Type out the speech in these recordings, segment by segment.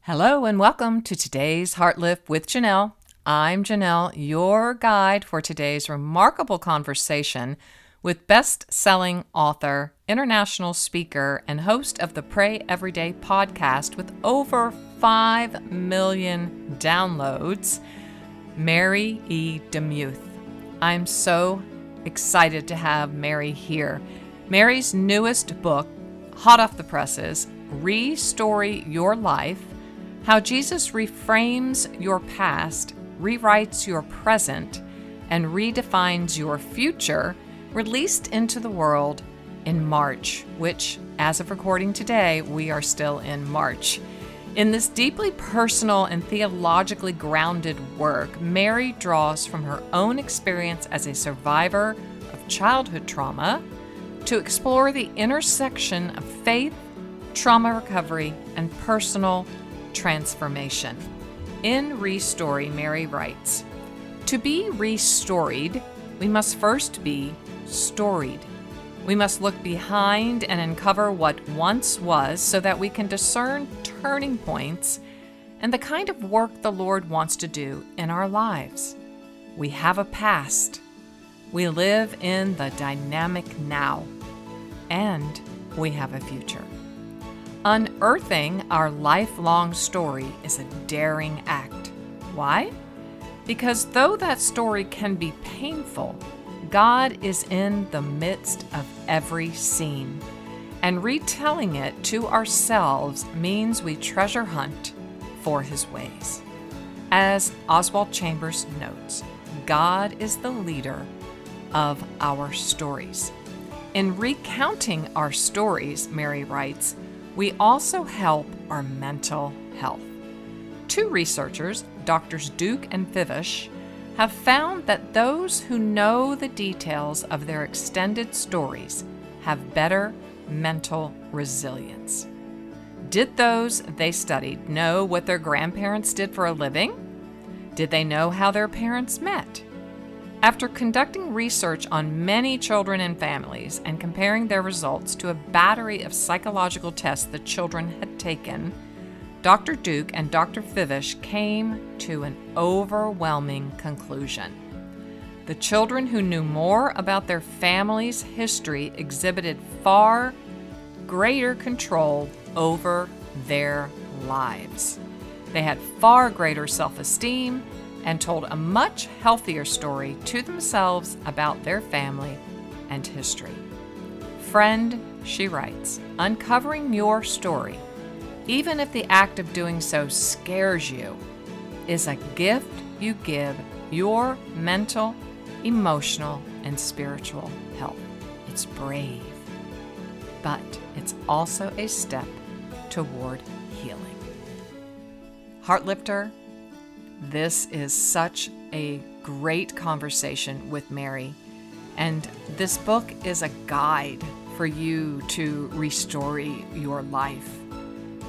Hello and welcome to today's Heartlift with Janell. I'm Janell, your guide for today's remarkable conversation with best-selling author, international speaker, and host of the Pray Everyday podcast with over 5 million downloads, Mary E. DeMuth. I'm so excited to have Mary here. Mary's newest book, hot off the presses, Restory Your Life, How Jesus Reframes Your Past, Rewrites Your Present, and Redefines Your Future, released into the world in March, which, as of recording today, we are still in March. In this deeply personal and theologically grounded work, Mary draws from her own experience as a survivor of childhood trauma to explore the intersection of faith, trauma recovery, and personal transformation. In Restory, Mary writes, "To be restoried, we must first be storied. We must look behind and uncover what once was so that we can discern turning points and the kind of work the Lord wants to do in our lives. We have a past. We live in the dynamic now. And we have a future. Unearthing our lifelong story is a daring act. Why? Because though that story can be painful, God is in the midst of every scene, and retelling it to ourselves means we treasure hunt for His ways. As Oswald Chambers notes, God is the leader of our stories. In recounting our stories, Mary writes, we also help our mental health. Two researchers, Drs. Duke and Fivish, have found that those who know the details of their extended stories have better mental resilience. Did those they studied know what their grandparents did for a living? Did they know how their parents met? After conducting research on many children and families and comparing their results to a battery of psychological tests the children had taken, Dr. Duke and Dr. Fivish came to an overwhelming conclusion. The children who knew more about their family's history exhibited far greater control over their lives. They had far greater self-esteem and told a much healthier story to themselves about their family and history. Friend, she writes, uncovering your story, even if the act of doing so scares you, is a gift you give your mental, emotional, and spiritual health. It's brave, but it's also a step toward healing. Heartlifter, this is such a great conversation with Mary, and this book is a guide for you to restore your life,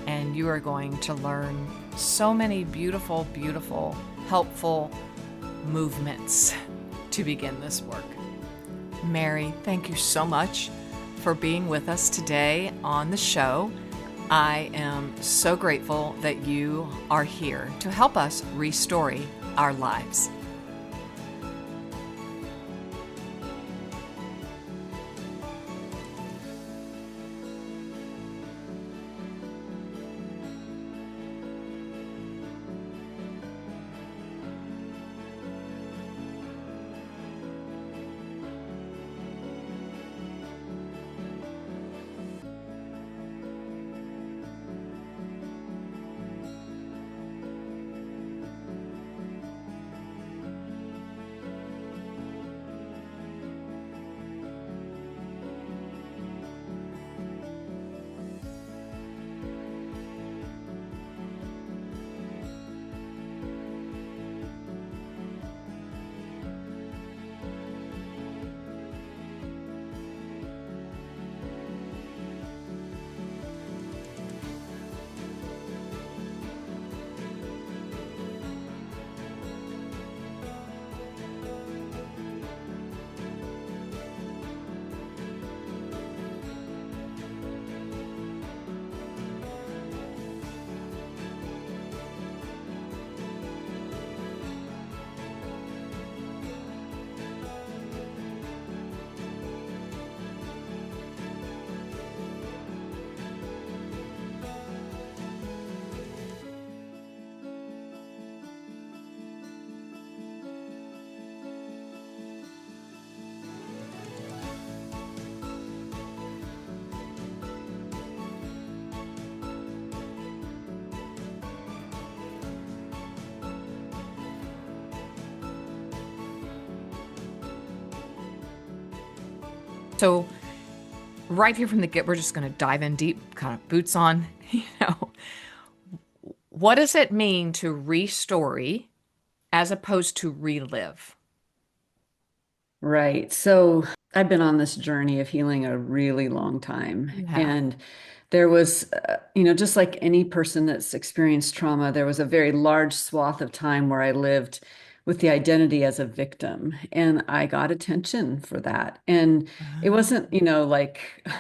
and you are going to learn so many beautiful, beautiful, helpful movements to begin this work. Mary, thank you so much for being with us today on the show. I am so grateful that you are here to help us restore our lives. So, right here from the get, we're just going to dive in deep, kind of boots on. You know, what does it mean to restory as opposed to relive? Right. So I've been on this journey of healing a really long time. You have. And there was, just like any person that's experienced trauma, there was a very large swath of time where I lived with the identity as a victim. And I got attention for that. And it Ah. wasn't, like, I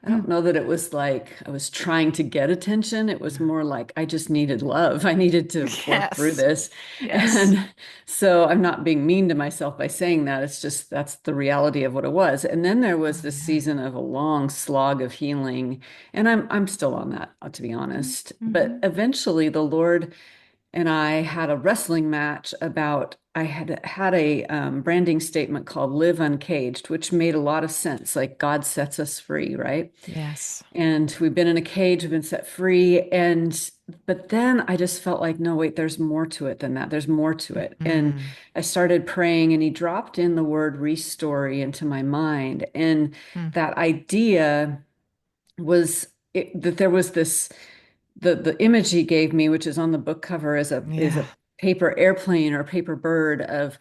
Hmm. don't know that it was like I was trying to get attention. It was more like I just needed love. I needed to work through Yes. this. Yes. And so I'm not being mean to myself by saying that. It's just that's the reality of what it was. And then there was Oh, this yeah. season of a long slog of healing, and I'm still on that, to be honest. But Mm-hmm. eventually the Lord and I had a wrestling match about I had a branding statement called "Live Uncaged," which made a lot of sense. Like God sets us free, right? Yes. And we've been in a cage, we've been set free. And but then I just felt like, no, wait, there's more to it than that. There's more to it. And Mm-hmm. I started praying, and he dropped in the word restory into my mind. And that idea was that there was this the image he gave me, which is on the book cover, is a Yeah. paper airplane or a paper bird of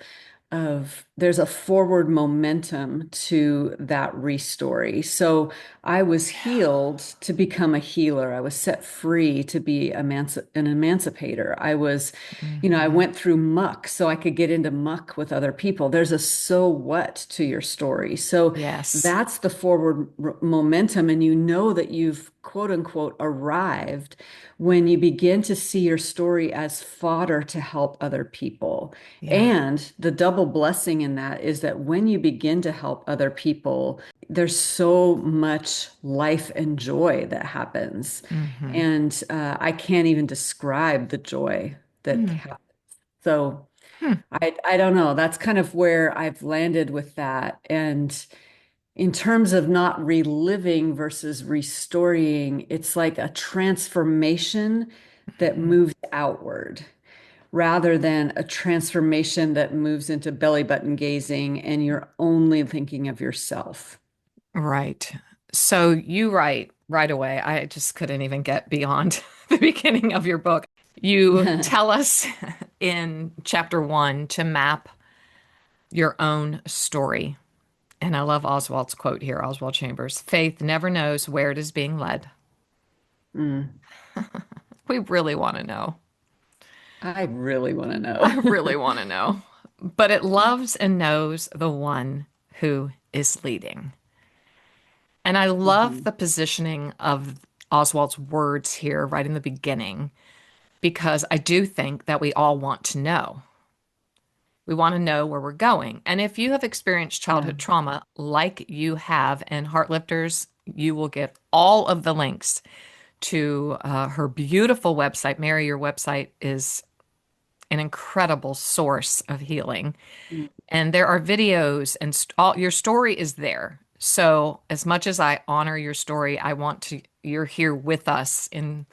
there's a forward momentum to that restory. So I was healed to become a healer. I was set free to be an emancipator. I Mm-hmm. went through muck so I could get into muck with other people. There's a so what to your story. So Yes. that's the forward momentum. And you know that you've quote unquote arrived when you begin to see your story as fodder to help other people. Yeah. And the double blessing in that is that when you begin to help other people, there's so much life and joy that happens. Mm-hmm. And I can't even describe the joy that Hmm. happens. So Hmm. I don't know. That's kind of where I've landed with that. And in terms of not reliving versus restoring, it's like a transformation that Hmm. moves outward rather than a transformation that moves into belly button gazing and you're only thinking of yourself. Right. So you write right away. I just couldn't even get beyond the beginning of your book. You tell us in chapter one to map your own story. And I love Oswald's quote here, Oswald Chambers. Faith never knows where it is being led. Mm, We really want to know. I really want to I know. really want to know. But it loves and knows the one who is leading. And I love Mhm. the positioning of Oswald's words here right in the beginning because I do think that we all want to know. We want to know where we're going. And if you have experienced Yeah. childhood trauma like you have in Heartlifters, you will get all of the links to her beautiful website. Mary, your website is an incredible source of healing. Mm, And there are videos and all your story is there. So as much as I honor your story, I want to, you're here with us in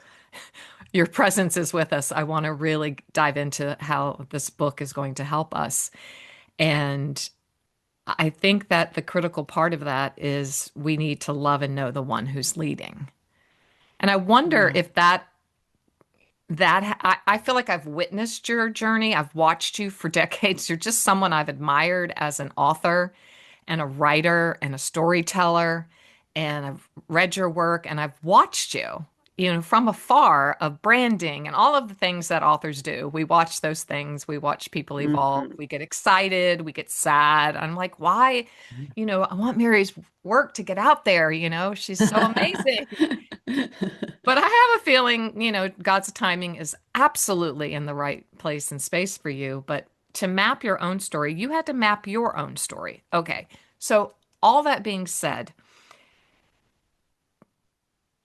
your presence is with us. I want to really dive into how this book is going to help us. And I think that the critical part of that is we need to love and know the one who's leading. And I wonder yeah. if I feel like I've witnessed your journey. I've watched you for decades. You're just someone I've admired as an author and a writer and a storyteller. And I've read your work and I've watched you, from afar of branding and all of the things that authors do. We watch those things. We watch people evolve. Mhm. We get excited. We get sad. I'm like, why? I want Mary's work to get out there. She's so amazing. But I have a feeling, God's timing is absolutely in the right place and space for you. But to map your own story, you had to map your own story. Okay. So, all that being said,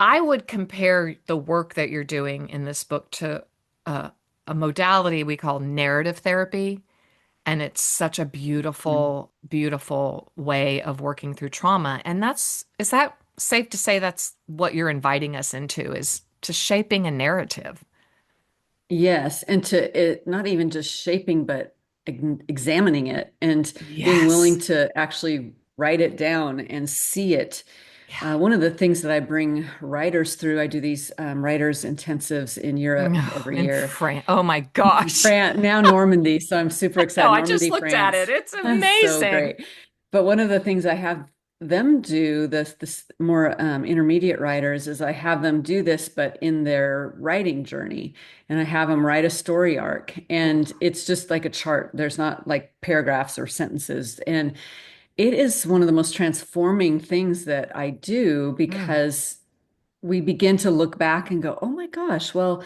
I would compare the work that you're doing in this book to uh, a modality we call narrative therapy. And it's such a Mm. beautiful, beautiful way of working through trauma. And is that safe to say that's what you're inviting us into is to shaping a narrative? Yes, and to it not even just shaping, but examining it and being Yes. willing to actually write it down and see it. Yeah. One of the things that I bring writers through, I do these writers intensives in Europe No, every in year. France. Oh my gosh. France, now Normandy, so I'm super No, excited. I just Normandy, looked at it. France. It's So amazing. great. But one of the things I have them do, this more intermediate writers, is I have them do this, but in their writing journey. And I have them write a story arc. And it's just like a chart. There's not like paragraphs or sentences. And it is one of the most transforming things that I do Mm, because we begin to look back and go, oh my gosh, well,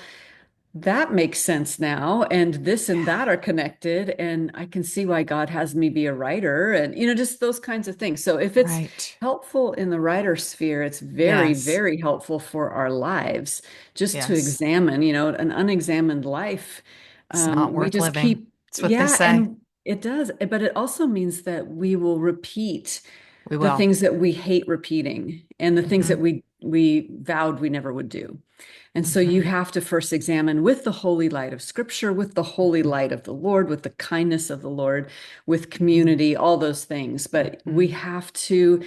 that makes sense now. And this and yeah. that are connected. And I can see why God has me be a writer and, just those kinds of things. So if it's Right. helpful in the writer sphere, it's very, Yes. very helpful for our lives just to Yes. examine, an unexamined life. It's not We worth just living. keep, That's what they yeah, say. and it does. But it also means that we will repeat We the will. things that we hate repeating and the things Hmm. that we vowed we never would do. And so you Hmm. have to first examine with the holy light of Scripture, with the holy light of the Lord, with the kindness of the Lord, with community, all those things. But we Hmm. have to,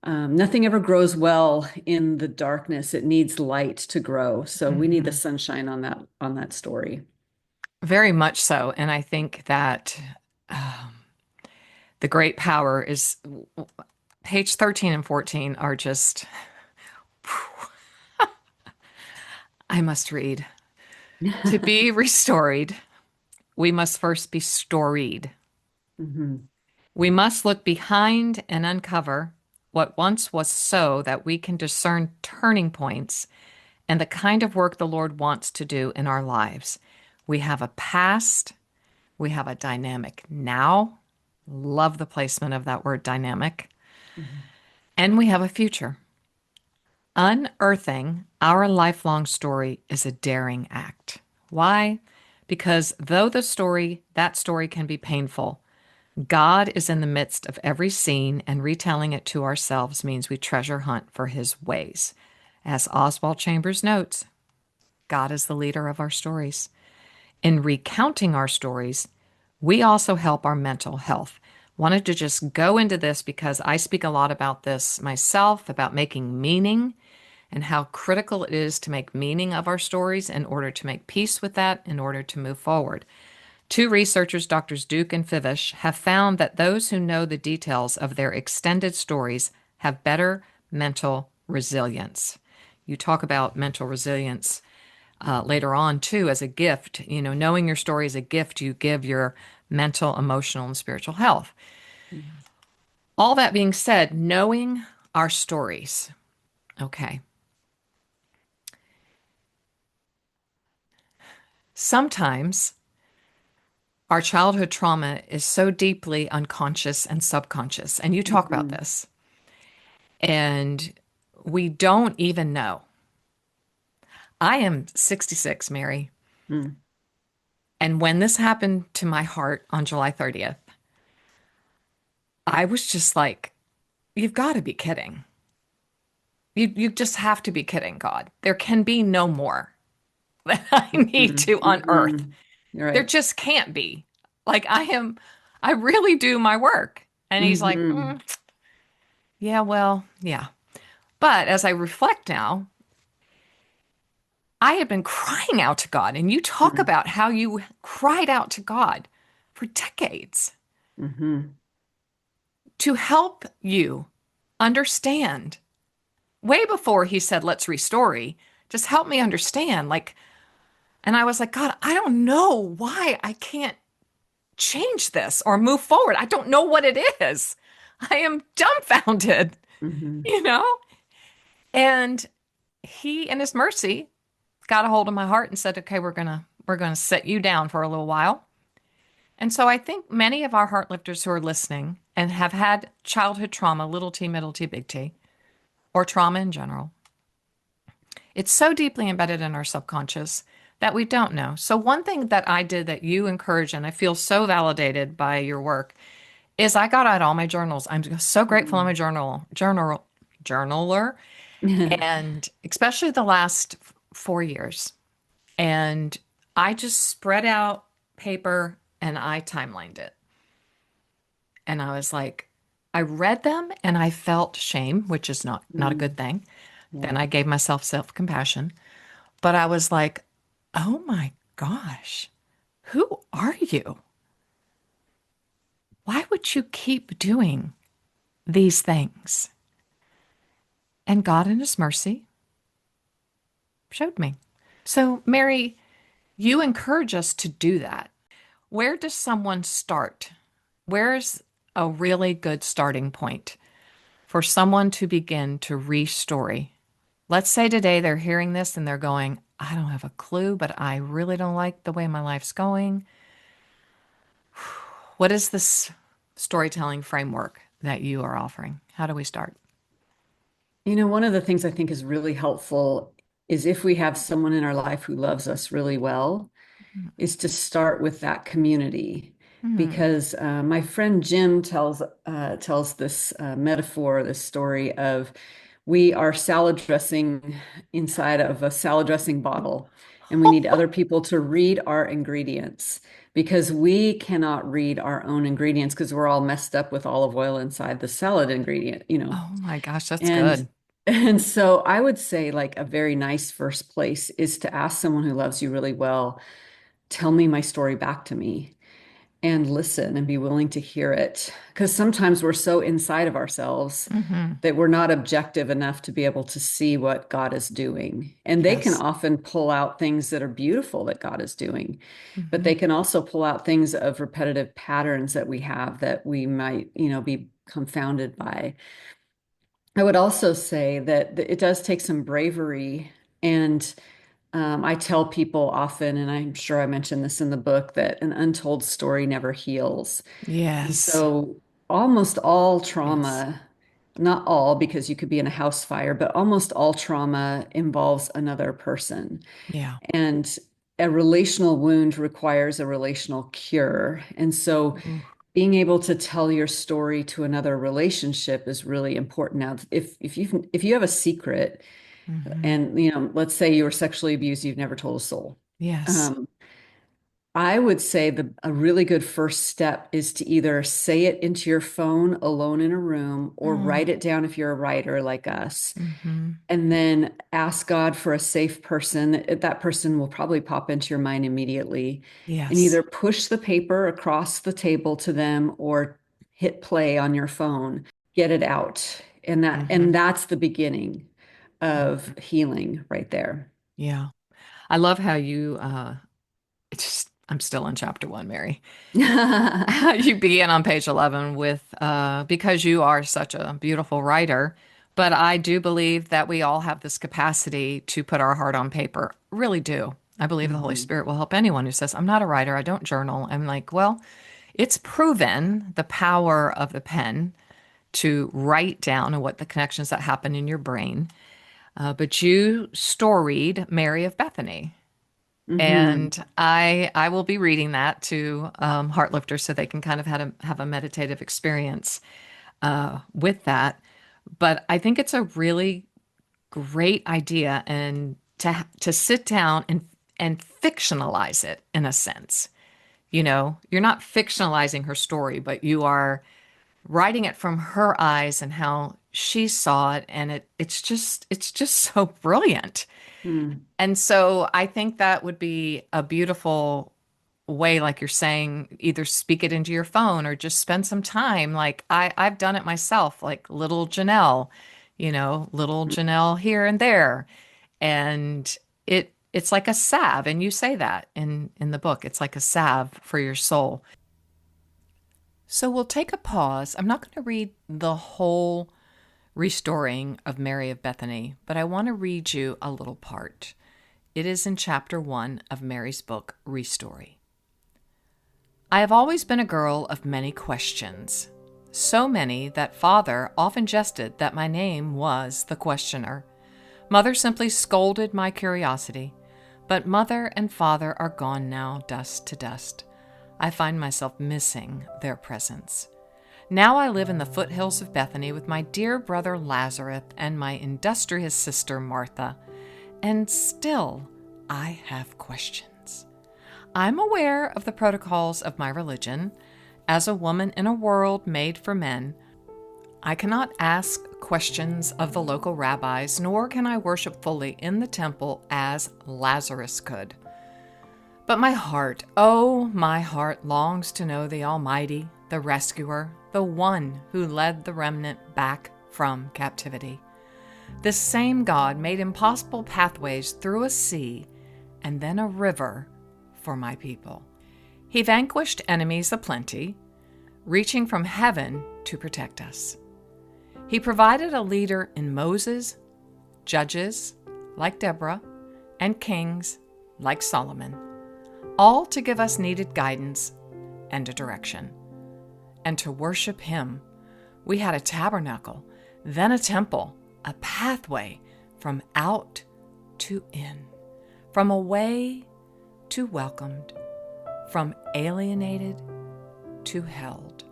nothing ever grows well in the darkness. It needs light to grow. So we need the Hmm. sunshine on that story. Very much so. And I think that um, the great power is page 13 and 14 are just, I must read. To be restored, we must first be storied. Hmm. We must look behind and uncover what once was so that we can discern turning points and the kind of work the Lord wants to do in our lives. We have a past, we have a dynamic now. Love the placement of that word dynamic. And we have a future. Unearthing our lifelong story is a daring act. Why? Because though that story can be painful, God is in the midst of every scene, and retelling it to ourselves means we treasure hunt for his ways. As Oswald Chambers notes, God is the leader of our stories. In recounting our stories, we also help our mental health. Wanted to just go into this because I speak a lot about this myself, about making meaning and how critical it is to make meaning of our stories in order to make peace with that, in order to move forward. Two researchers, Doctors Duke and Fivish, have found that those who know the details of their extended stories have better mental resilience. You talk about mental resilience later on, too, as a gift. Knowing your story is a gift you give your mental, emotional, and spiritual health. All that being said, knowing our stories. Okay. Sometimes our childhood trauma is so deeply unconscious and subconscious, and you talk about Hmm. this, and we don't even know. I am 66, Mary, Hmm. and when this happened to my heart on July 30th, I was just like, you've got to be kidding. You just have to be kidding, God. There can be no more that I need Hmm. to unearth. Hmm. You're There right. just can't be. Like I really do my work. And he's like, Hmm. yeah, well, yeah. But as I reflect now, I had been crying out to God, and you talk Hmm. about how you cried out to God for decades Hmm. to help you understand. Way before he said, let's restory, just help me understand. And I was like, God, I don't know why I can't change this or move forward. I don't know what it is. I am dumbfounded, Hmm. you know? And he, in his mercy, got a hold of my heart and said, okay, we're gonna set you down for a little while. And so I think many of our heart lifters who are listening and have had childhood trauma, little t, middle t, big T, or trauma in general, it's so deeply embedded in our subconscious that we don't know. So one thing that I did that you encourage, and I feel so validated by your work, is I got out all my journals. I'm so grateful I'm a journaler, and especially the last 4 years. And I just spread out paper and I timelined it. And I was like, I read them and I felt shame, which is not a good Mm, thing. Then yeah. I gave myself self-compassion, but I was like, "Oh my gosh, who are you? Why would you keep doing these things?" And God in his mercy showed me. So, Mary, you encourage us to do that. Where does someone start? Where's a really good starting point for someone to begin to restory? Let's say today they're hearing this and they're going, I don't have a clue, but I really don't like the way my life's going. What is this storytelling framework that you are offering? How do we start? One of the things I think is really helpful is if we have someone in our life who loves us really well, is to start with that community. Hmm. Because my friend Jim tells this metaphor, this story of we are salad dressing inside of a salad dressing bottle, and we need other people to read our ingredients because we cannot read our own ingredients because we're all messed up with olive oil inside the salad ingredient. Oh my gosh, that's And good. and so I would say like a very nice first place is to ask someone who loves you really well, tell me my story back to me and listen and be willing to hear it. Because sometimes we're so inside of ourselves Hmm. that we're not objective enough to be able to see what God is doing. And they can Yes. often pull out things that are beautiful that God is doing, but Hmm. they can also pull out things of repetitive patterns that we have that we might be confounded by. I would also say that it does take some bravery. And I tell people often, and I'm sure I mentioned this in the book, that an untold story never heals. And Yes. so almost all Yes. trauma, not all, because you could be in a house fire, but almost all trauma involves another person. Yeah. And a relational wound requires a relational cure. And so Ooh. being able to tell your story to another relationship is really important. Now, if you have a secret Hmm. and let's say you were sexually abused, you've never told a soul. Yes. Um, I would say a really good first step is to either say it into your phone alone in a room or Mm. write it down if you're a writer like us, Hmm. and then ask God for a safe person. That person will probably pop into your mind immediately, and Yes. either push the paper across the table to them or hit play on your phone, get it out. And that Hmm. and that's the beginning Hmm. of healing right there. Yeah. I love how you it's just I'm still in chapter one, Mary. You begin on page 11 with because you are such a beautiful writer, but I do believe that we all have this capacity to put our heart on paper. Really do. I believe the Holy Mhm. Spirit will help anyone who says, I'm not a writer, I don't journal. I'm like, well, it's proven the power of the pen to write down and what the connections that happen in your brain. But you storied Mary of Bethany. Mhm. And I will be reading that to Heartlifters so they can kind of have a meditative experience with that. But I think it's a really great idea and to sit down and fictionalize it in a sense. You know, you're not fictionalizing her story, but you are writing it from her eyes and how she saw it, and it's just so brilliant. Mm. And so I think that would be a beautiful way, like you're saying, either speak it into your phone or just spend some time. Like I've done it myself, like little Janelle, little Janelle here and there. And it's like a salve, and you say that in the book. It's like a salve for your soul. So we'll take a pause. I'm not going to read the whole restoring of Mary of Bethany, but I want to read you a little part. It is in chapter 1 of Mary's book, Restory. I have always been a girl of many questions, so many that father often jested that my name was the questioner. Mother simply scolded my curiosity, but mother and father are gone now, dust to dust. I find myself missing their presence. Now I live in the foothills of Bethany with my dear brother Lazarus and my industrious sister Martha, and still I have questions. I'm aware of the protocols of my religion. As a woman in a world made for men, I cannot ask questions of the local rabbis, nor can I worship fully in the temple as Lazarus could. But my heart, oh, my heart longs to know the Almighty, the Rescuer, the one who led the remnant back from captivity. This same God made impossible pathways through a sea and then a river for my people. He vanquished enemies aplenty, reaching from heaven to protect us. He provided a leader in Moses, judges like Deborah, and kings like Solomon, all to give us needed guidance and a direction. And to worship him, we had a tabernacle, then a temple, a pathway from out to in, from away to welcomed, from alienated to held.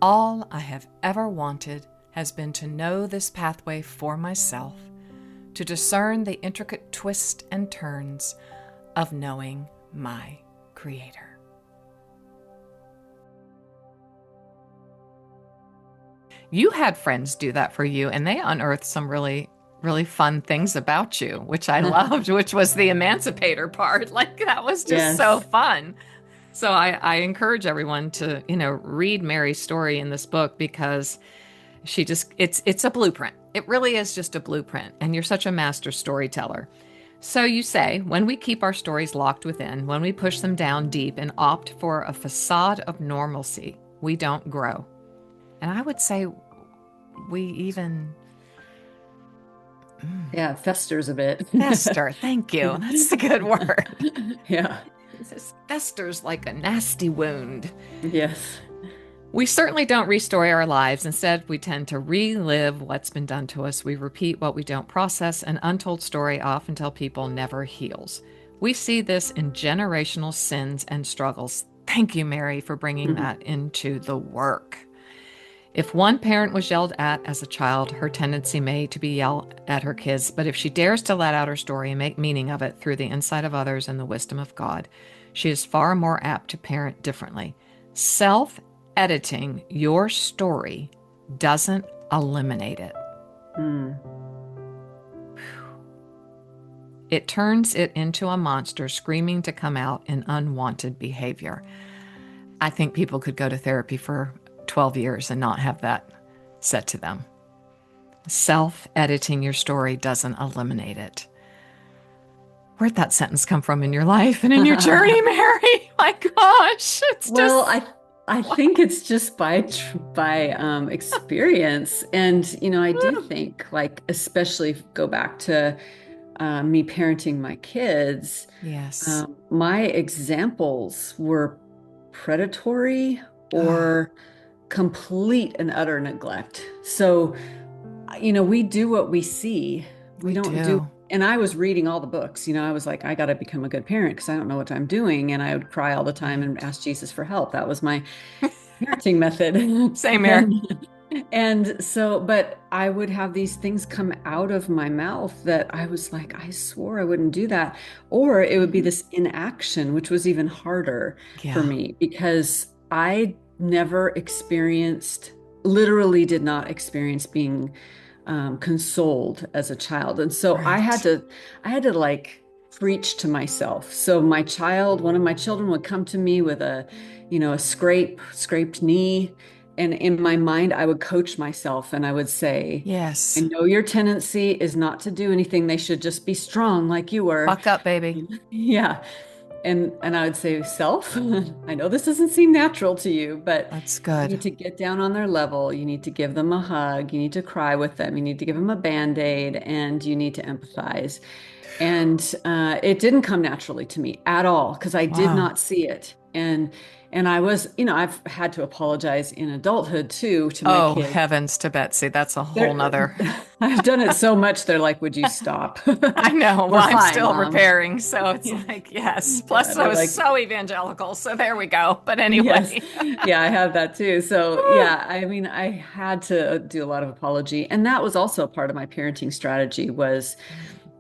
All I have ever wanted has been to know this pathway for myself, to discern the intricate twists and turns of knowing my Creator. You had friends do that for you, and they unearthed some really, really fun things about you, which I loved, which was the emancipator part. Like, that was just so fun. So I encourage everyone to, read Mary's story in this book, because it's a blueprint. It really is just a blueprint. And you're such a master storyteller. So you say, when we keep our stories locked within, when we push them down deep and opt for a facade of normalcy, we don't grow. And I would say we even... Yeah, it festers a bit. Fester, thank you. That's a good word. Yeah. It festers like a nasty wound. Yes. We certainly don't restore our lives. Instead, we tend to relive what's been done to us. We repeat what we don't process. An untold story often tell people never heals. We see this in generational sins and struggles. Thank you, Mary, for bringing that into the work. If one parent was yelled at as a child, her tendency may to be yell at her kids. But if she dares to let out her story and make meaning of it through the insight of others and the wisdom of God, she is far more apt to parent differently. Self-editing your story doesn't eliminate it. It turns it into a monster screaming to come out in unwanted behavior. I think people could go to therapy for 12 years and not have that said to them. Self-editing your story doesn't eliminate it. Where'd that sentence come from in your life and in your journey, Mary? My gosh, I think it's just by experience. And, I do think, like, especially go back to me parenting my kids. Yes. My examples were predatory or complete and utter neglect. So, we do what we see. We don't do. And I was reading all the books. I was like, I got to become a good parent because I don't know what I'm doing. And I would cry all the time and ask Jesus for help. That was my parenting method. Same here. And so, but I would have these things come out of my mouth that I was like, I swore I wouldn't do that. Or it would be this inaction, which was even harder for me because I never literally did not experience being consoled as a child. And so I had to like preach to myself. So one of my children would come to me with a scraped knee. And in my mind, I would coach myself and I would say, yes, I know your tendency is not to do anything. They should just be strong like you were. Buck up, baby. Yeah. And I would say, self, I know this doesn't seem natural to you, but that's good. You need to get down on their level. You need to give them a hug. You need to cry with them. You need to give them a Band-Aid, and you need to empathize. And it didn't come naturally to me at all because I did not see it. And I was, I've had to apologize in adulthood too to my kids. Oh, heavens to Betsy. That's a whole nother. I've done it so much. They're like, would you stop? I know. Well, I'm still Mom. repairing. So it's like, yes. Plus I was so evangelical. So there we go. But anyway. Yes. Yeah, I have that too. So yeah, I mean, I had to do a lot of apology. And that was also part of my parenting strategy was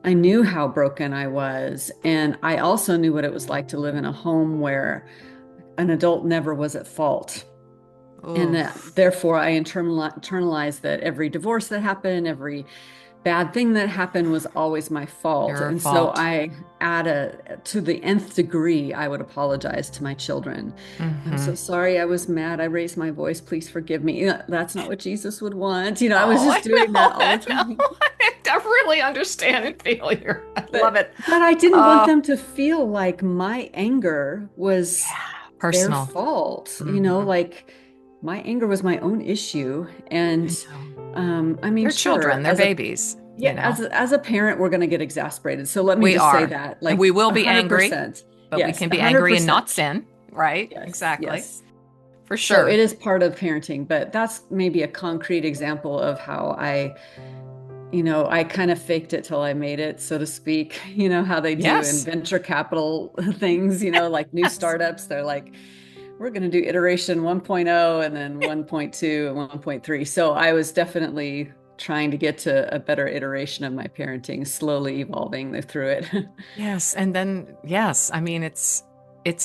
I knew how broken I was. And I also knew what it was like to live in a home where an adult never was at fault. And that Oof. therefore I internalized that every divorce that happened, every bad thing that happened was always my fault. Your And so fault. I, to the nth degree, I would apologize to my children. I'm Hmm. so sorry I was mad. I raised my voice. Please forgive me. That's not what Jesus would want. I was Oh, just I doing know, that all the I know. time. I really understand and feel you. I love it. But I didn't want Uh, them to feel like my anger was yeah, their personal. fault. Hmm. Like my anger was my own issue. I And know. I mean, They're sure, children, they're babies, you know. as a parent, we're going to get exasperated. So let me We just say are. that, And like we will be angry, 100%. but we Yes, can be angry and not 100%. sin, right? Yes, Exactly. yes. For So sure. it is part of parenting, but that's maybe a concrete example of how I kind of faked it till I made it, so to speak. How they do in Yes. venture capital things, like new Yes. startups, they're like, we're going to do iteration 1.0 and then 1.2 and 1.3. So I was definitely trying to get to a better iteration of my parenting, slowly evolving through it. Yes, and then yes, I mean it's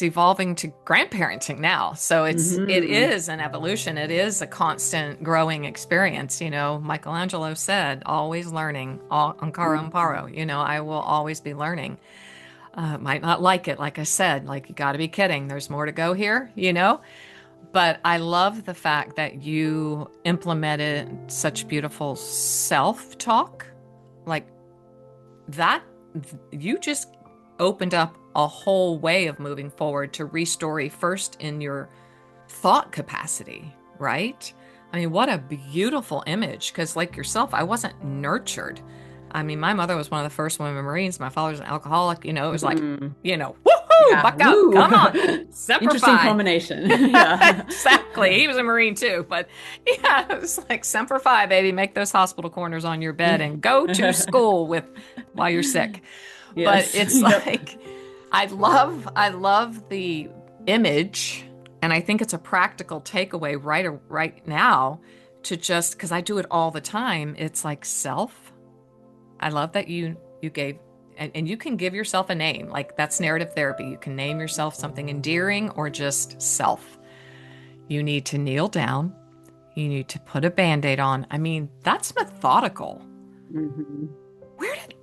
evolving to grandparenting now. So it Hmm. is an evolution. It is a constant growing experience. Michelangelo said, always learning, ancora imparo. I will always be learning. Might not like it, like I said, like you got to be kidding. There's more to go here. But I love the fact that you implemented such beautiful self-talk. Like that you just opened up a whole way of moving forward to Restory first in your thought capacity, right? I mean, what a beautiful image. Because, like yourself, I wasn't nurtured. I mean, my mother was one of the first women Marines. My father was an alcoholic. It was like, Hmm. woohoo, Yeah. buck up, Woo. come on, semper Interesting fi. combination. Yeah. Exactly. He was a Marine too, but yeah, it was like semper fi, baby. Make those hospital corners on your bed and go to school with while you're sick. But Yes. it's Yep. like I love the image, and I think it's a practical takeaway right now to just because I do it all the time. It's like self. I love that you gave and you can give yourself a name. Like that's narrative therapy. You can name yourself something endearing or just self. You need to kneel down. You need to put a band-aid on. I mean, that's methodical. Hmm. Where did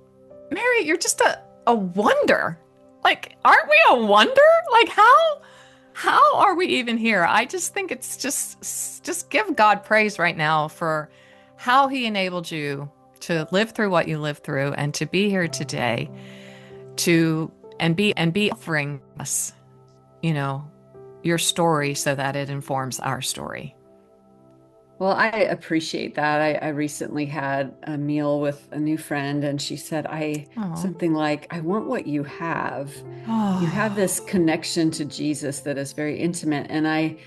Mary, you're just a wonder. Like, aren't we a wonder? Like how are we even here? I just think it's just give God praise right now for how he enabled you to live through what you lived through and to be here today to and be offering us, you know, your story so that it informs our story. Well, I appreciate that. I recently had a meal with a new friend, and she said, Oh. something like, I want what you have. You have Oh. this connection to Jesus that is very intimate. And I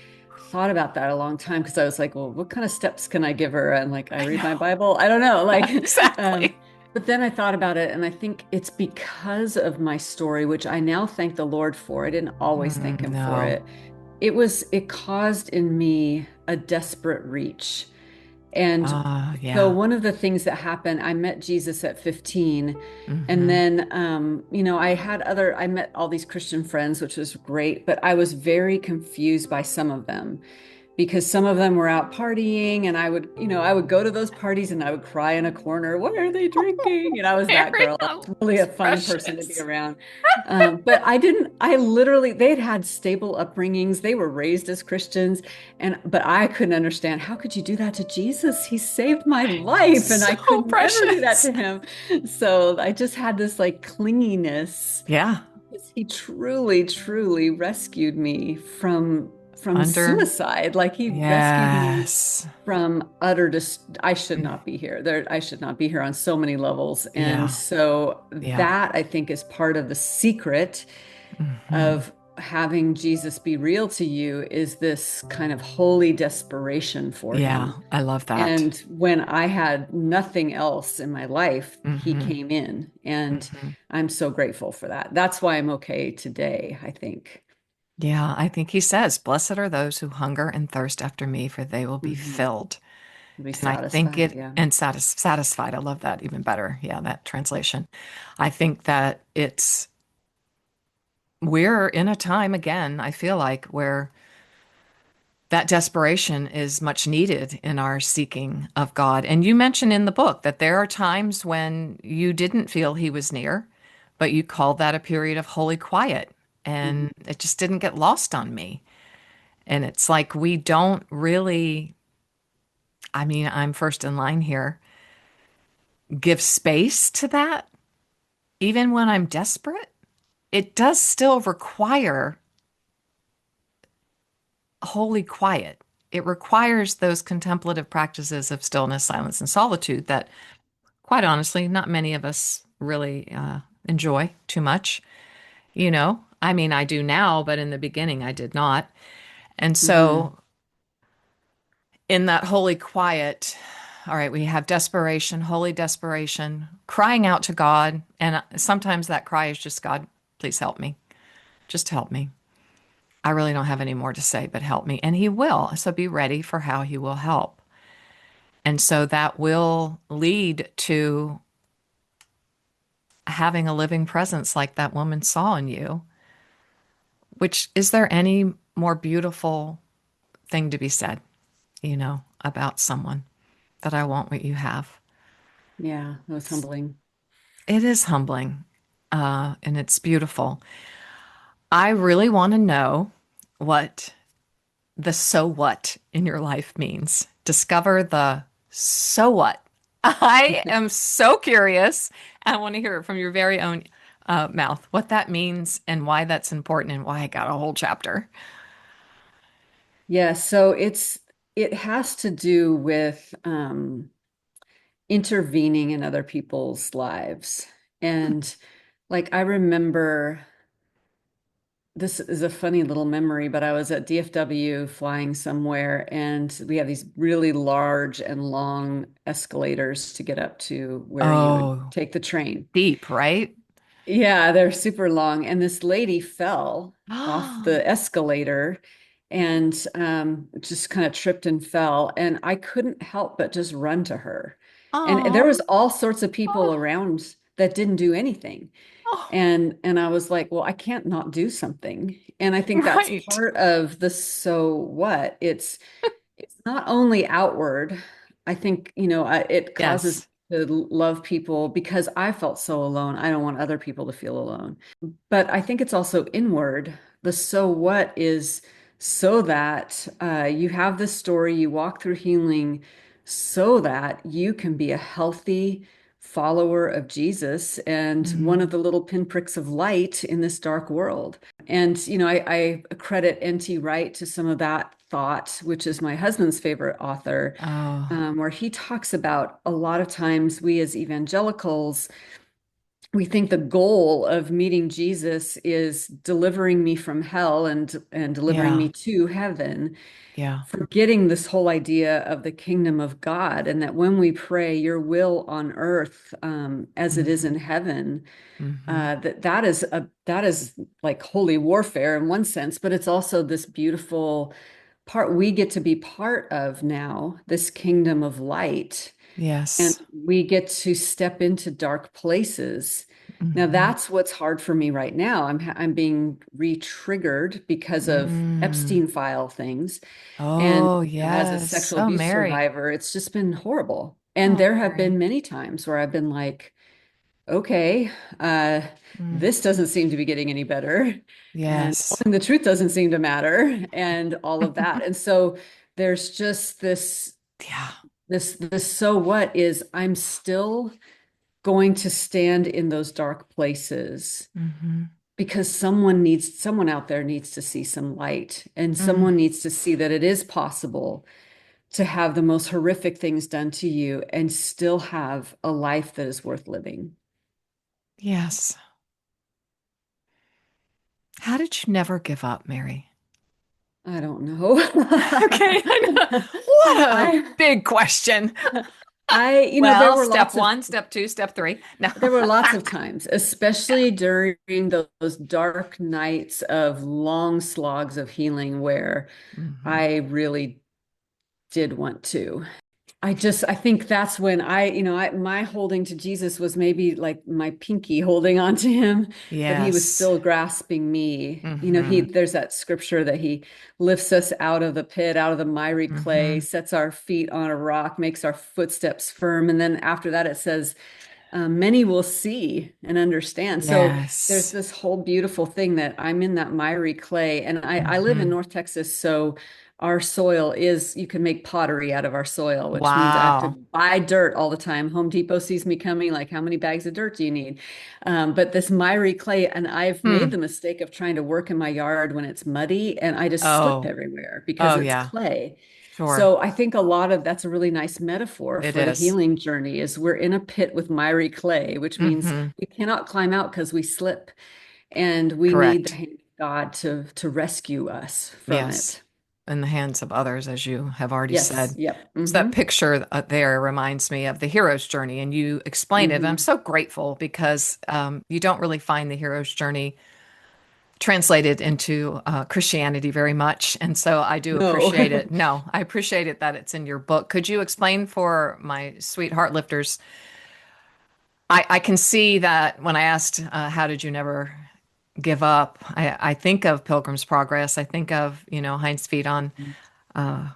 thought about that a long time because I was like, well, what kind of steps can I give her? And like, I I read my know. Bible. I don't know. Exactly. But then I thought about it, and I think it's because of my story, which I now thank the Lord for. I didn't always thank him for No. it. It caused in me a desperate reach. And so Yeah. one of the things that happened, I met Jesus at 15. And Hmm. then, I met all these Christian friends, which was great, but I was very confused by some of them because some of them were out partying and I would go to those parties and I would cry in a corner. What are they drinking? And I was that Mary, girl. I oh, was really a it's fun person to be precious. around. But I didn't, I literally, they had stable upbringings. They were raised as Christians. But I couldn't understand, how could you do that to Jesus? He saved my I know, life and I so could never do that precious. to him. So I just had this like clinginess Yeah, because he truly, truly rescued me from under, suicide. Like he rescued me yes, from utter I should not be here. I should not be here on so many levels. And yeah, so yeah. that I think is part of the secret Hmm. of having Jesus be real to you is this kind of holy desperation for Yeah, him. I love that. And when I had nothing else in my life, he Hmm. came in. And Hmm. I'm so grateful for that. That's why I'm okay today, I think. Yeah, I think he says, "Blessed are those who hunger and thirst after me, for they will be Hmm. filled." Be And I think satisfied. it Yeah. and satisfied. I love that even better. Yeah, that translation. I think that we're in a time again, I feel like, where that desperation is much needed in our seeking of God. And you mentioned in the book that there are times when you didn't feel he was near, but you called that a period of holy quiet. Mhm. And it just didn't get lost on me. And it's like we don't really, I mean, I'm first in line here, give space to that, even when I'm desperate. It does still require holy quiet. It requires those contemplative practices of stillness, silence, and solitude that, quite honestly, not many of us really enjoy too much. I mean, I do now, but in the beginning, I did not. And Mhm. so, in that holy quiet, all right, we have desperation, holy desperation, crying out to God. And sometimes that cry is just, God, please help me. Just help me. I really don't have any more to say, but help me. And He will. So be ready for how He will help. And so that will lead to having a living presence like that woman saw in you, which is there any more beautiful thing to be said, about someone that I want what you have? Yeah, it was humbling. It is humbling, and it's beautiful. I really want to know what the so what in your life means. Discover the so what. I am so curious. I want to hear it from your very own mouth what that means and why that's important and why I got a whole chapter. Yeah, so it has to do with intervening in other people's lives. And like I remember this is a funny little memory, but I was at DFW flying somewhere, and we have these really large and long escalators to get up to where you would Oh, take the train. deep, right? Yeah, they're super long. And this lady fell off the escalator and just kind of tripped and fell. And I couldn't help but just run to her. And there Oh, was all sorts of people oh, around that didn't do anything. oh, And I was like, well, I can't not do something. And I think that's right. part of the so what. It's not only outward. I think, it causes Yes. me to love people because I felt so alone. I don't want other people to feel alone. But I think it's also inward. The so what is so that you have this story, you walk through healing so that you can be a healthy follower of Jesus and one of Mhm. the little pinpricks of light in this dark world. And, I credit N.T. Wright to some of that thought, which is my husband's favorite author, Oh, where he talks about a lot of times we as evangelicals, we think the goal of meeting Jesus is delivering me from hell and delivering yeah. me to heaven, Yeah. forgetting this whole idea of the kingdom of God, and that when we pray, your will on earth, as it is in Hmm. heaven, Hmm. that is like holy warfare in one sense, but it's also this beautiful part we get to be part of now, this kingdom of light, and Yes. we get to step into dark places. Now Hmm. that's what's hard for me right now. I'm being re-triggered because of Mm. Epstein file things. And Oh, as a yes. sexual Oh, abuse Mary. survivor, it's just been horrible. And Oh, there have Mary. been many times where I've been like, okay, uh, Mm. this doesn't seem to be getting any better. And Yes. telling the truth doesn't seem to matter, and all of that. And so there's just Yeah. this so what is I'm still going to stand in those dark places Hmm. because someone out there needs to see some light, and Mm. someone needs to see that it is possible to have the most horrific things done to you and still have a life that is worth living. Yes. How did you never give up, Mary? I don't know. Okay, I know. What a I big question. there Well, were step lots of one, step two, step three. No. there were lots of times, especially during those dark nights of long slogs of healing where Hmm. I really did want to. I think that's when my holding to Jesus was maybe like my pinky holding on to him, but he was Yes. still grasping me. Mm-hmm. There's that scripture that he lifts us out of the pit, out of the miry clay, Mm-hmm. sets our feet on a rock, makes our footsteps firm. And then after that, it says, many will see and understand. So there's Yes. this whole beautiful thing that I'm in that miry clay, and I live in Mm-hmm. North Texas, so our soil is, you can make pottery out of our soil, which means I have to Wow. buy dirt all the time. Home Depot sees me coming, like, how many bags of dirt do you need? But this miry clay, and I've made Hmm. the mistake of trying to work in my yard when it's muddy, and I just slip Oh, everywhere because oh it's yeah. clay. Sure. So I think a lot of that's a really nice metaphor It for the is. healing journey is we're in a pit with miry clay, which means Mm-hmm. we cannot climb out because we slip and we need the Correct. hand of God to rescue us from Yes. it. In the hands of others, as you have already Yes. said. Yep. So that Mm-hmm. picture there reminds me of the hero's journey, and you explained it. And I'm Mm-hmm. so grateful because you don't really find the hero's journey translated into Christianity very much. And so I do No. appreciate it. No, I appreciate it that it's in your book. Could you explain for my sweet heart lifters? I can see that when I asked, how did you never give up? I think of Pilgrim's Progress. I think of, Hind's feet on high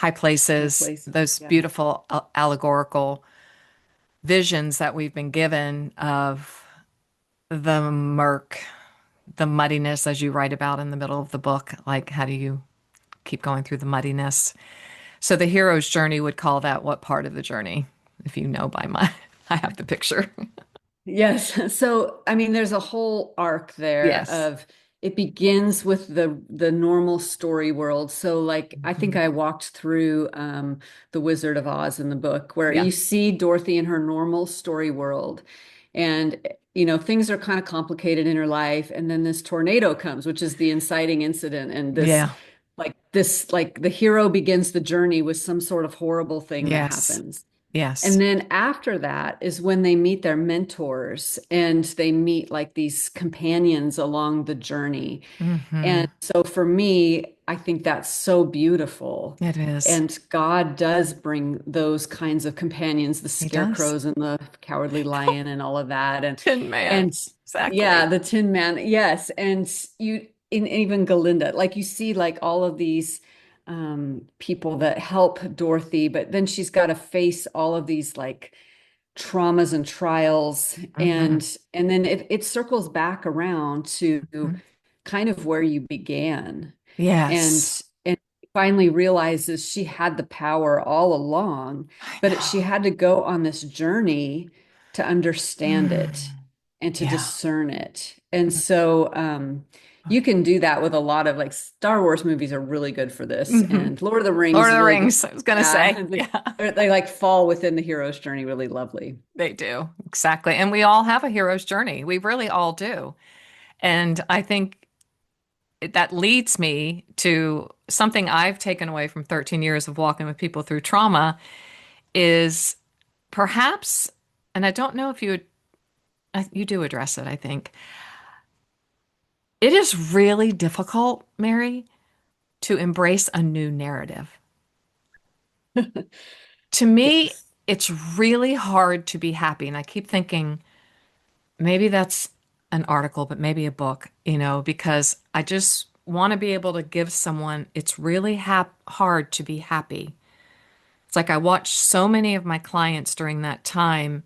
My places, places. those Yeah. beautiful allegorical visions that we've been given of the murk, the muddiness, as you write about in the middle of the book. Like, how do you keep going through the muddiness? So the hero's journey would call that what part of the journey? If you know by my, I have the picture. Yes. So, I mean, there's a whole arc there Yes. of it begins with the normal story world. So, like, I think Mhm. I walked through The Wizard of Oz in the book where Yeah. you see Dorothy in her normal story world. And, things are kind of complicated in her life. And then this tornado comes, which is the inciting incident. And Yeah. like the hero begins the journey with some sort of horrible thing that Yes. happens. Yes. And then after that is when they meet their mentors and they meet like these companions along the journey. Hmm. And so for me, I think that's so beautiful. It is. And God does bring those kinds of companions, the He does. scarecrows and the cowardly lion and all of that. Tin Man. And yeah, Exactly. the Tin Man. Yes. And in even Galinda, like you see like all of these people that help Dorothy, but then she's got to face all of these like traumas and trials Hmm. and then it circles back around to Hmm. kind of where you began and Yes. and finally realizes she had the power all along, I but she know. had to go on this journey to understand it Mm. and to Yeah. discern it. And so you can do that with a lot of like Star Wars movies are really good for this, Hmm. and Lord of the Lord Rings of is the really good. Rings, I was gonna say. Yeah, Yeah, they like fall within the hero's journey really lovely. they do. Exactly. And we all have a hero's journey. We really all do. And I think that leads me to something I've taken away from 13 years of walking with people through trauma is perhaps, and I don't know if you do address it, I think. It is really difficult, Mary, to embrace a new narrative. To me, Yes. it's really hard to be happy. And I keep thinking maybe that's an article, but maybe a book, because I just want to be able to give someone, it's really hard to be happy. It's like I watched so many of my clients during that time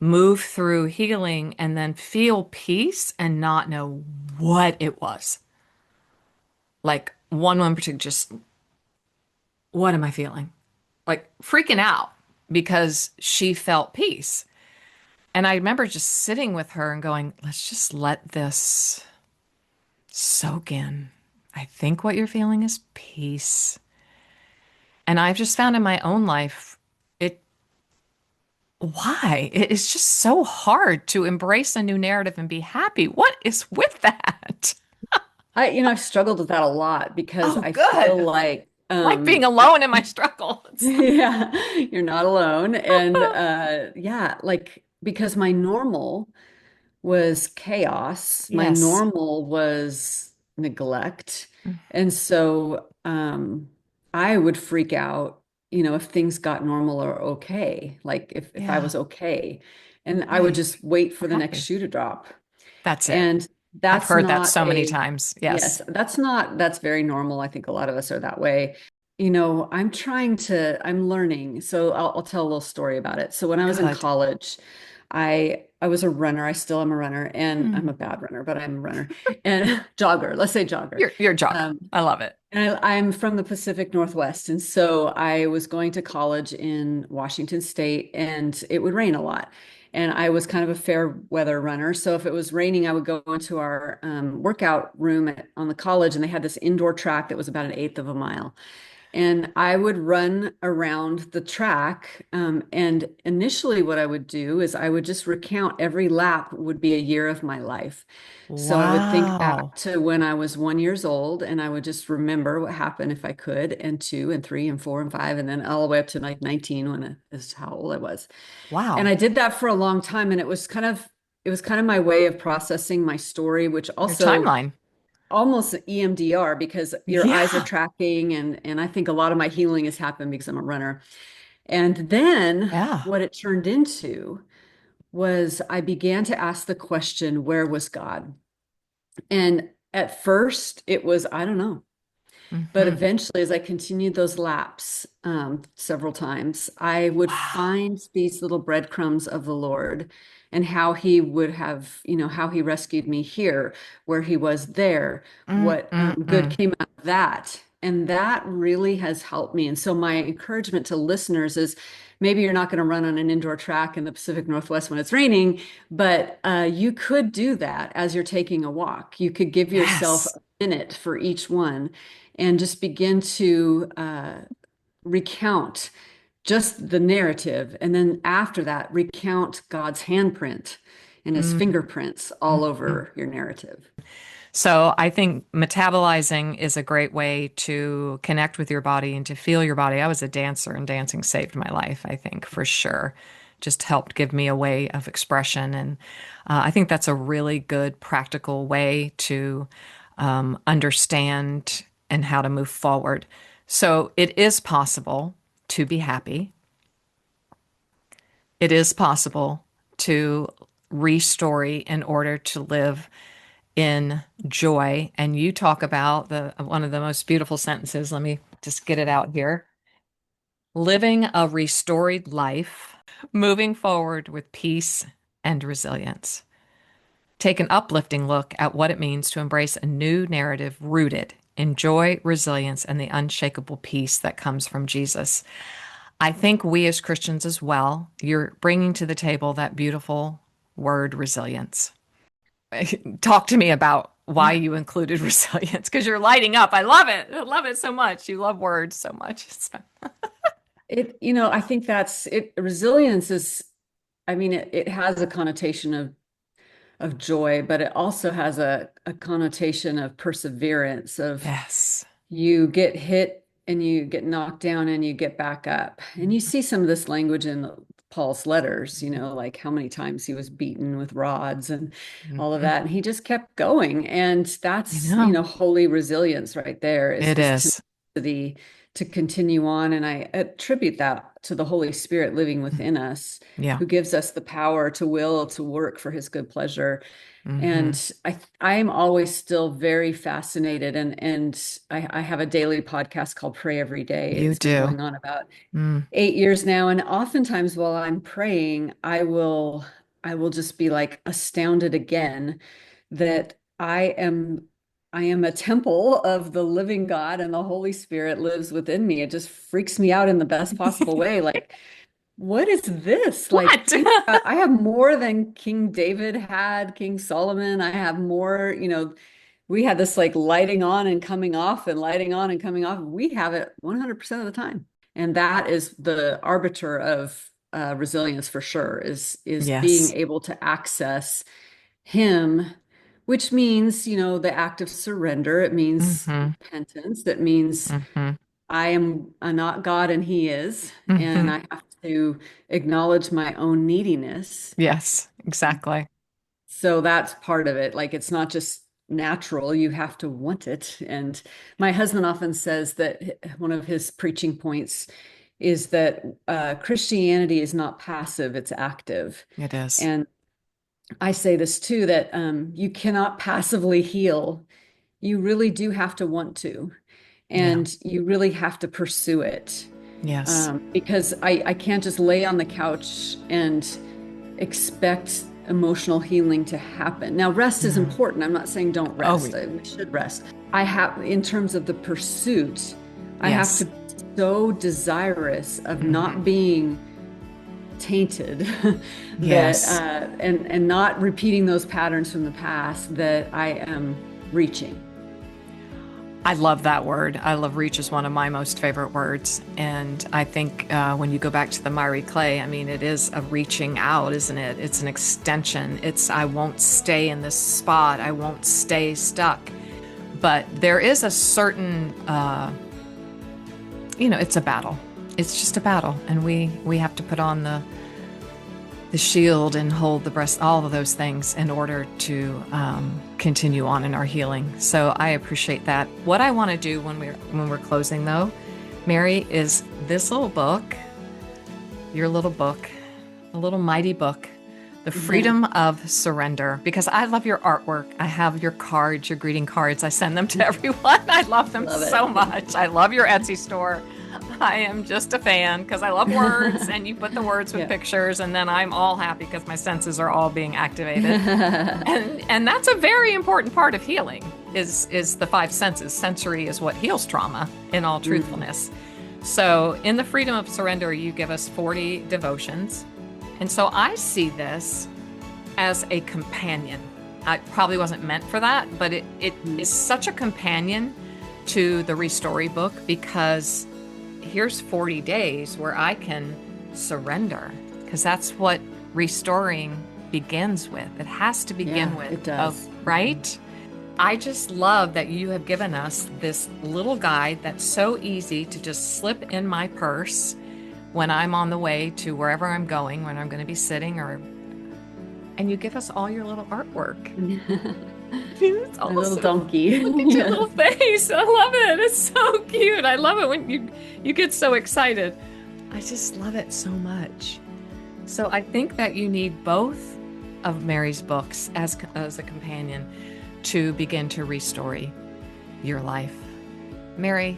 move through healing and then feel peace and not know what it was. Like one woman in particular, just what am I feeling? Like freaking out because she felt peace. And I remember just sitting with her and going, let's just let this soak in. I think what you're feeling is peace. And I've just found in my own life, why? It is just so hard to embrace a new narrative and be happy. What is with that? I've struggled with that a lot because Oh, I feel good. like, Like being alone in my struggle. yeah, you're not alone. And yeah, like because my normal was chaos, my Yes. normal was neglect. And so I would freak out if things got normal or okay, like if I Yeah. was okay. And I would Right. just wait for We're the next happy. shoe to drop. That's it. And I've that's heard that not so many a, times. Yes. yes, that's very normal. I think a lot of us are that way. I'm learning. So I'll tell a little story about it. So when I was in Good. college, I was a runner. I still am a runner, and I'm Hmm. a bad runner, but I'm a runner and jogger. Let's say jogger. You're a jogger. Um, I love it. and I'm from the Pacific Northwest, and so I was going to college in Washington State, and it would rain a lot. And I was kind of a fair weather runner. So if it was raining, I would go into our workout room on the college, and they had this indoor track that was about an eighth of a mile. And I would run around the track. And initially, what I would do is I would just recount every lap would be a year of my life. So I would think back Wow. to when I was 1 years old, and I would just remember what happened if I could, and two, and three, and four, and five, and then all the way up to like 19 when is how old I was. And Wow. I did that for a long time, and it was kind of my way of processing my story, which Your also timeline. almost EMDR because your eyes are Yeah. tracking, and I think a lot of my healing has happened because I'm a runner. And then Yeah. what it turned into was I began to ask the question, where was God? And at first it was, I don't know. But Hmm. eventually, as I continued those laps several times, I would Wow. find these little breadcrumbs of the Lord and how He would have, how He rescued me here, where He was there, what good Mm-mm-mm. came out of that. And that really has helped me. And so, my encouragement to listeners is maybe you're not going to run on an indoor track in the Pacific Northwest when it's raining, but you could do that as you're taking a walk. You could give yourself Yes. a minute for each one and just begin to recount just the narrative. And then after that, recount God's handprint and his Mm-hmm. fingerprints all over your narrative. So I think metabolizing is a great way to connect with your body and to feel your body. I was a dancer and dancing saved my life, I think, for sure. Just helped give me a way of expression. And I think that's a really good practical way to understand and how to move forward. So it is possible to be happy. It is possible to restory in order to live in joy. And you talk about the one of the most beautiful sentences. Let me just get it out here. Living a restored life, moving forward with peace and resilience. Take an uplifting look at what it means to embrace a new narrative rooted in joy, resilience, and the unshakable peace that comes from Jesus. I think we as Christians as well, you're bringing to the table that beautiful word resilience. Talk to me about why you included resilience because you're lighting up. I love it. I love it so much. You love words so much. So, I think that's it. Resilience is, I mean, it has a connotation of joy, but it also has a connotation of perseverance, of yes. you get hit and you get knocked down and you get back up. And you see some of this language in Paul's letters, like how many times he was beaten with rods and all of Mhm. that. And he just kept going. And I that's, know. holy resilience right there It is is. to continue on. And I attribute that to the Holy Spirit living within us, Yeah. who gives us the power to will to work for his good pleasure. Hmm. And I am always still very fascinated, and I have a daily podcast called Pray Every Day. You It's been do. going on about Mm. 8 years now, and oftentimes while I'm praying, I will just be like astounded again that I am a temple of the living God, and the Holy Spirit lives within me. It just freaks me out in the best possible way. Like, what is this? Like, What? I have more than King David had, King Solomon. I have more, we had this like lighting on and coming off and lighting on and coming off. We have it 100% of the time. And that is the arbiter of resilience for sure, is being Yes. able to access him, which means, the act of surrender. It means Hmm. repentance. It means Hmm. I am not God and he is, and Hmm. I have to acknowledge my own neediness. Yes, exactly. So that's part of it. Like, it's not just natural, you have to want it. And my husband often says that one of his preaching points is that Christianity is not passive, it's active. It is. And I say this too, that you cannot passively heal. You really do have to want to, Yeah. and you really have to pursue it. Yes. Because I can't just lay on the couch and expect emotional healing to happen. Now, rest is important. I'm not saying don't Oh, rest. We should rest. I have, in terms of the pursuit, I have yes. to be so desirous of not being tainted Yes. that and not repeating those patterns from the past, that I am reaching. I love that word. I love reach is one of my most favorite words. And I think when you go back to the miry clay, I mean, it is a reaching out, isn't it? It's an extension. It's, I won't stay in this spot. I won't stay stuck. But there is a certain, it's a battle. It's just a battle. And we have to put on the shield and hold the breast, all of those things in order to continue on in our healing. So I appreciate that. What I want to do when we're closing, though, Mary, is this little book, your little book, a little mighty book, The Freedom of Surrender, because I love your artwork. I have your cards, your greeting cards. I send them to everyone. I love them so much. I love your Etsy store. I am just a fan because I love words, and you put the words with pictures, and then I'm all happy because my senses are all being activated. and that's a very important part of healing is the five senses. Sensory is what heals trauma, in all truthfulness. So in the Freedom of Surrender, you give us 40 devotions. And so I see this as a companion. It probably wasn't meant for that, but it is such a companion to the Restory book, because here's 40 days where I can surrender, because that's what restoring begins with. It has to begin with. It does. Right? I just love that you have given us this little guide that's so easy to just slip in my purse when I'm on the way to wherever I'm going, when I'm going to be sitting, and you give us all your little artwork. It's awesome. My little donkey. Look at your little face. I love it. It's so cute. I love it when you get so excited. I just love it so much. So I think that you need both of Mary's books as a companion to begin to restore your life. Mary,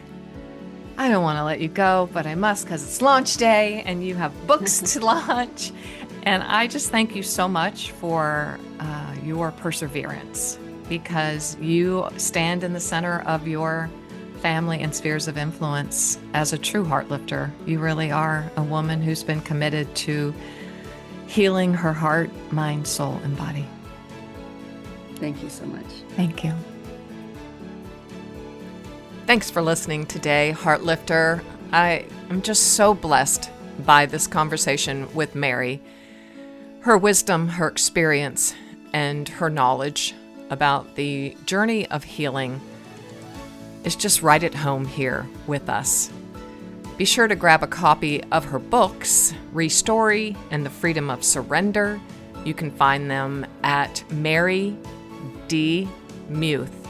I don't want to let you go, but I must, because it's launch day and you have books to launch. And I just thank you so much for your perseverance, because you stand in the center of your family and spheres of influence as a true heart lifter. You really are a woman who's been committed to healing her heart, mind, soul, and body. Thank you so much. Thank you. Thanks for listening today, Heart Lifter. I am just so blessed by this conversation with Mary. Her wisdom, her experience, and her knowledge about the journey of healing is just right at home here with us. Be sure to grab a copy of her books, Restory and The Freedom of Surrender. You can find them at Mary D. Muth,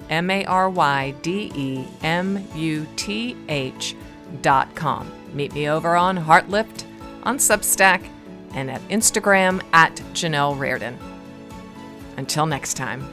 MaryDemuth.com. Meet me over on Heartlift, on Substack, and at Instagram at Janell Reardon. Until next time.